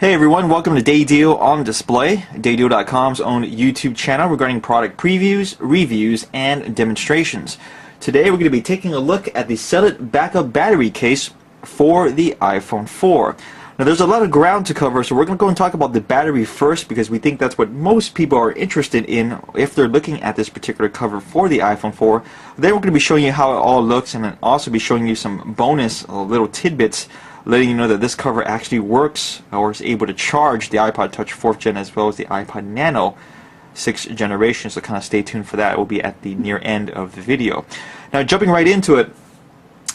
Hey everyone, welcome to Day Deal on Display, daydeal.com's own YouTube channel regarding product previews, reviews, and demonstrations. Today we're going to be taking a look at the Cellet backup battery case for the iPhone 4. Now there's a lot of ground to cover, so we're going to go and talk about the battery first because we think that's what most people are interested in if they're looking at this particular cover for the iPhone 4. Then we're going to be showing you how it all looks and then also be showing you some bonus little tidbits letting you know that this cover actually works or is able to charge the iPod Touch 4th Gen as well as the iPod Nano 6th generation, so kind of stay tuned for that. It will be at the near end of the video. Now jumping right into it,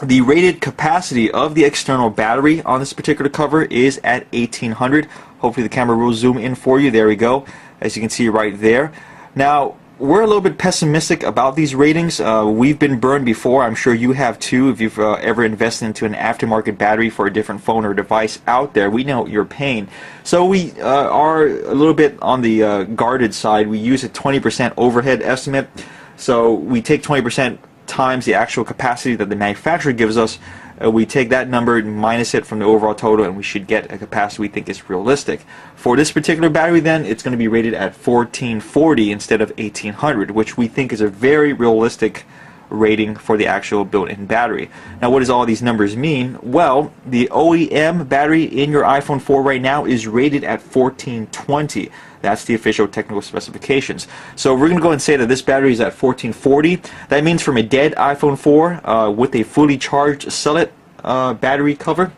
the rated capacity of the external battery on this particular cover is at 1800. Hopefully the camera will zoom in for you. There we go, as you can see right there. Now we're a little bit pessimistic about these ratings. We've been burned before. I'm sure you have too. If you've ever invested into an aftermarket battery for a different phone or device out there, we know your pain. So we are a little bit on the guarded side. We use a 20% overhead estimate. So we take 20% times the actual capacity that the manufacturer gives us. We take that number and minus it from the overall total, and we should get a capacity we think is realistic. For this particular battery then, it's going to be rated at 1440 instead of 1800, which we think is a very realistic rating for the actual built-in battery. Now what does all these numbers mean? Well, the OEM battery in your iPhone 4 right now is rated at 1420. That's the official technical specifications. So we're going to go and say that this battery is at 1440. That means from a dead iPhone 4 with a fully charged Cellet battery cover,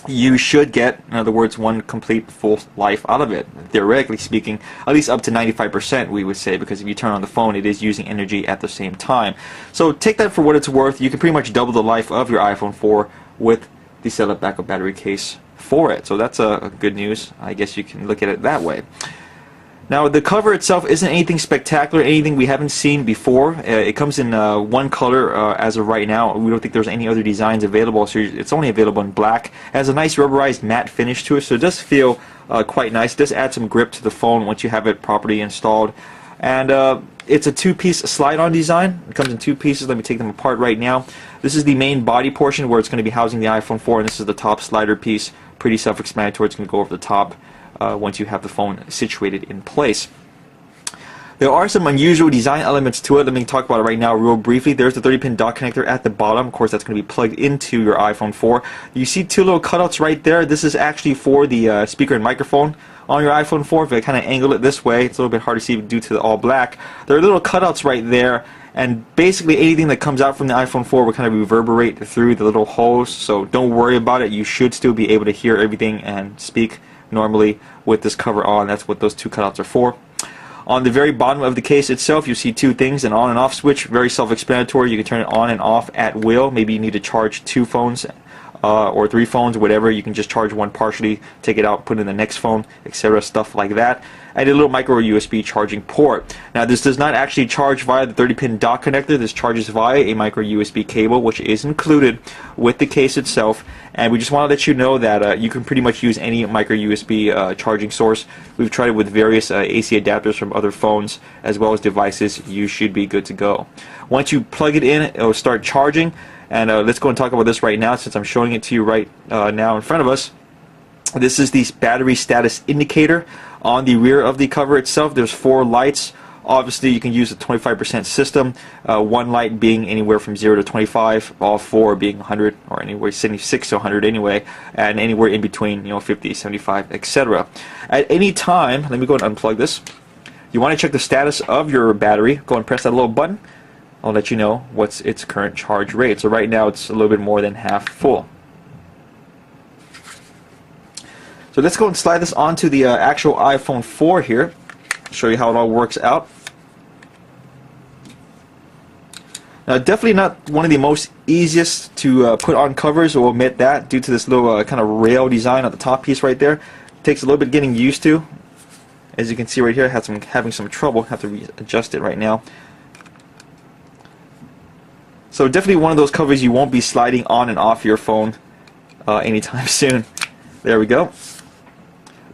you should get, in other words, one complete full life out of it. Theoretically speaking, at least up to 95% we would say, because if you turn on the phone it is using energy at the same time. So take that for what it's worth. You can pretty much double the life of your iPhone 4 with the Cellet backup battery case for it. So that's a good news. I guess you can look at it that way. Now the cover itself isn't anything spectacular, anything we haven't seen before. It comes in one color as of right now. We don't think there's any other designs available, so it's only available in black. It has a nice rubberized matte finish to it, so it does feel quite nice. It does add some grip to the phone once you have it properly installed. And it's a two-piece slide-on design. It comes in two pieces. Let me take them apart right now. This is the main body portion where it's going to be housing the iPhone 4, and this is the top slider piece. Pretty self-explanatory. It's going to go over the top once you have the phone situated in place. There are some unusual design elements to it. Let me talk about it right now real briefly. There's the 30-pin dock connector at the bottom. Of course, that's going to be plugged into your iPhone 4. You see two little cutouts right there. This is actually for the speaker and microphone on your iPhone 4. If I kind of angle it this way, it's a little bit hard to see due to the all black. There are little cutouts right there, and basically anything that comes out from the iPhone 4 will kind of reverberate through the little holes, so don't worry about it. You should still be able to hear everything and speak normally with this cover on. That's what those two cutouts are for. On the very bottom of the case itself, you see two things, an on and off switch, very self-explanatory. You can turn it on and off at will. Maybe you need to charge two phones or three phones, whatever. You can just charge one partially, take it out, put it in the next phone, etc., stuff like that. And a little micro USB charging port. Now this does not actually charge via the 30-pin dock connector. This charges via a micro USB cable, which is included with the case itself. And we just want to let you know that you can pretty much use any micro USB charging source. We've tried it with various AC adapters from other phones as well as devices. You should be good to go. Once you plug it in, it will start charging. And let's go and talk about this right now since I'm showing it to you right now in front of us. This is the battery status indicator on the rear of the cover itself. There's four lights. Obviously you can use a 25% system, one light being anywhere from 0 to 25, all four being 100 or anywhere 76 to 100 anyway, and anywhere in between, 50, 75, etc. At any time, let me go and unplug this. You want to check the status of your battery. Go and press that little button. I'll let you know what's its current charge rate. So right now it's a little bit more than half full. So let's go and slide this onto the actual iPhone 4 here. Show you how it all works out. Now definitely not one of the most easiest to put on covers, we'll admit that, due to this little kind of rail design at the top piece right there. Takes a little bit getting used to. As you can see right here, having some trouble. Have to readjust it right now. So definitely one of those covers you won't be sliding on and off your phone anytime soon. There we go.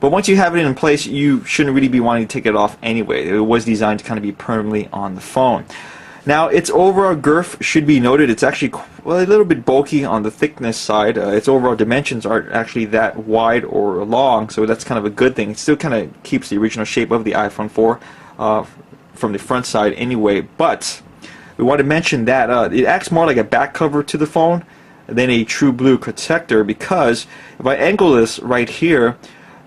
But once you have it in place, you shouldn't really be wanting to take it off anyway. It was designed to kind of be permanently on the phone. Now, its overall girth should be noted. It's actually a little bit bulky on the thickness side. Its overall dimensions aren't actually that wide or long, so that's kind of a good thing. It still kind of keeps the original shape of the iPhone 4 from the front side anyway, but we want to mention that it acts more like a back cover to the phone than a true blue protector, because if I angle this right here,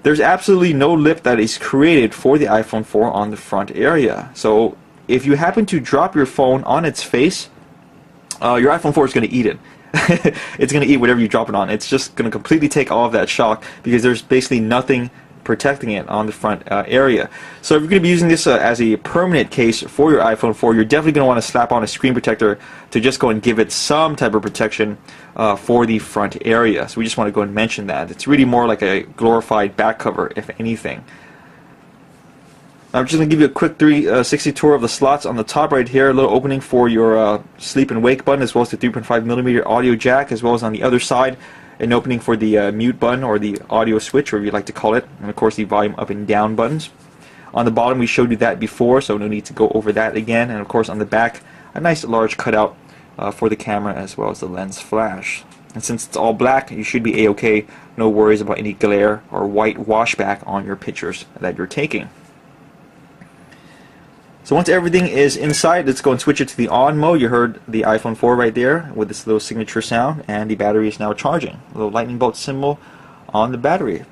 there's absolutely no lip that is created for the iPhone 4 on the front area. So if you happen to drop your phone on its face, your iPhone 4 is going to eat it. It's going to eat whatever you drop it on. It's just going to completely take all of that shock, because there's basically nothing protecting it on the front area. So if you're going to be using this as a permanent case for your iPhone 4, you're definitely going to want to slap on a screen protector to just go and give it some type of protection for the front area. So we just want to go and mention that. It's really more like a glorified back cover, if anything. I'm just going to give you a quick 360 tour of the slots on the top right here. A little opening for your sleep and wake button, as well as the 3.5mm audio jack, as well as on the other side an opening for the mute button, or the audio switch, or whatever you'd like to call it, and of course the volume up and down buttons. On the bottom we showed you that before, so no need to go over that again. And of course on the back, a nice large cutout for the camera, as well as the lens flash. And since it's all black, you should be a-okay. No worries about any glare or white washback on your pictures that you're taking. So once everything is inside, let's go and switch it to the on mode. You heard the iPhone 4 right there with this little signature sound, and the battery is now charging. A little lightning bolt symbol on the battery.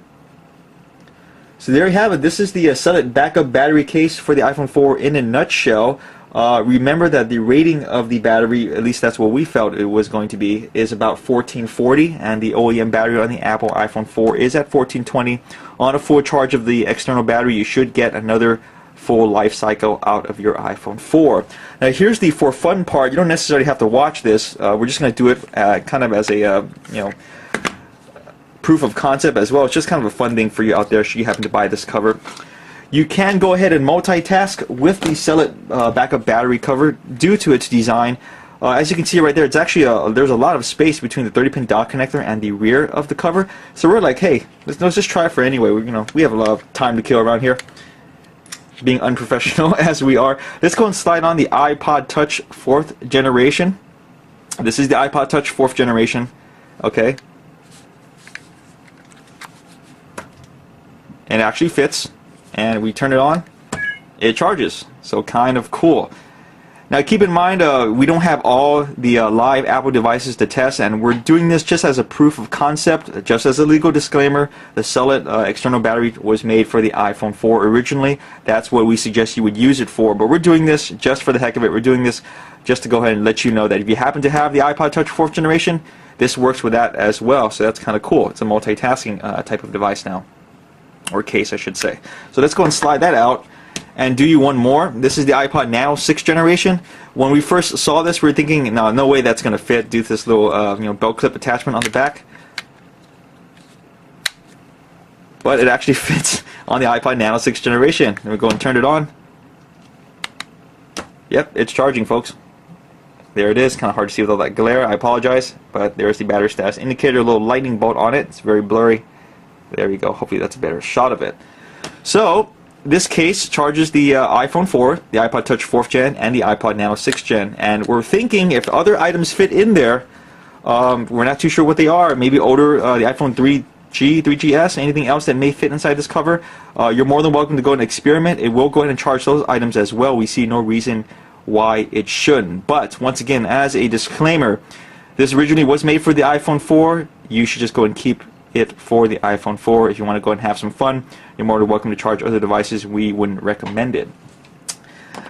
So there you have it. This is the Cellet backup battery case for the iPhone 4 in a nutshell. Remember that the rating of the battery, at least that's what we felt it was going to be, is about 1440, and the OEM battery on the Apple iPhone 4 is at 1420. On a full charge of the external battery, you should get another full life cycle out of your iPhone 4. Now here's the for fun part. You don't necessarily have to watch this. We're just going to do it kind of as a proof of concept as well. It's just kind of a fun thing for you out there should you happen to buy this cover. You can go ahead and multitask with the Cellet backup battery cover due to its design. As you can see right there, it's actually there's a lot of space between the 30-pin dock connector and the rear of the cover. So we're like, hey, let's just try it for anyway. We have a lot of time to kill around here, being unprofessional as we are. Let's go and slide on the iPod Touch 4th generation. This is the iPod Touch 4th generation. Okay. And it actually fits. And we turn it on, it charges. So kind of cool. Now keep in mind, we don't have all the live Apple devices to test, and we're doing this just as a proof of concept, just as a legal disclaimer. The Cellet external battery was made for the iPhone 4 originally. That's what we suggest you would use it for, but we're doing this just for the heck of it. We're doing this just to go ahead and let you know that if you happen to have the iPod Touch 4th generation, this works with that as well. So that's kind of cool. It's a multitasking type of device now, or case I should say. So let's go and slide that out and do you one more. This is the iPod Nano 6th generation. When we first saw this, we were thinking, no way that's going to fit due to this little belt clip attachment on the back. But it actually fits on the iPod Nano 6th generation. Then we go and turn it on. Yep, it's charging, folks. There it is. Kind of hard to see with all that glare. I apologize, but there's the battery status indicator. A little lightning bolt on it. It's very blurry. There you go. Hopefully that's a better shot of it. So this case charges the iPhone 4, the iPod Touch 4th Gen, and the iPod Nano 6th Gen. And we're thinking if other items fit in there, we're not too sure what they are. Maybe older, the iPhone 3G, 3GS, anything else that may fit inside this cover. You're more than welcome to go and experiment. It will go ahead and charge those items as well. We see no reason why it shouldn't. But once again, as a disclaimer, this originally was made for the iPhone 4. You should just go and keep it for the iPhone 4. If you want to go and have some fun, you're more than welcome to charge other devices. We wouldn't recommend it.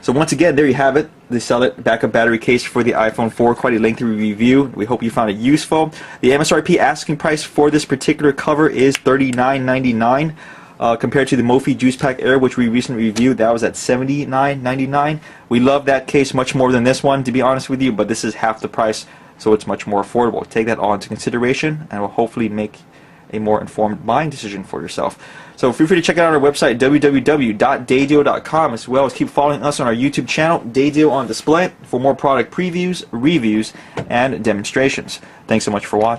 So once again, there you have it, the Cellet backup battery case for the iPhone 4. Quite a lengthy review. We hope you found it useful. The MSRP asking price for this particular cover is $39.99. Compared to the Mophie Juice Pack Air, which we recently reviewed, that was at $79.99. We love that case much more than this one, to be honest with you, but this is half the price, so it's much more affordable. Take that all into consideration, and will hopefully make a more informed buying decision for yourself. So feel free to check out our website, www.daydeal.com, as well as keep following us on our YouTube channel, Daydeal on Display, for more product previews, reviews, and demonstrations. Thanks so much for watching.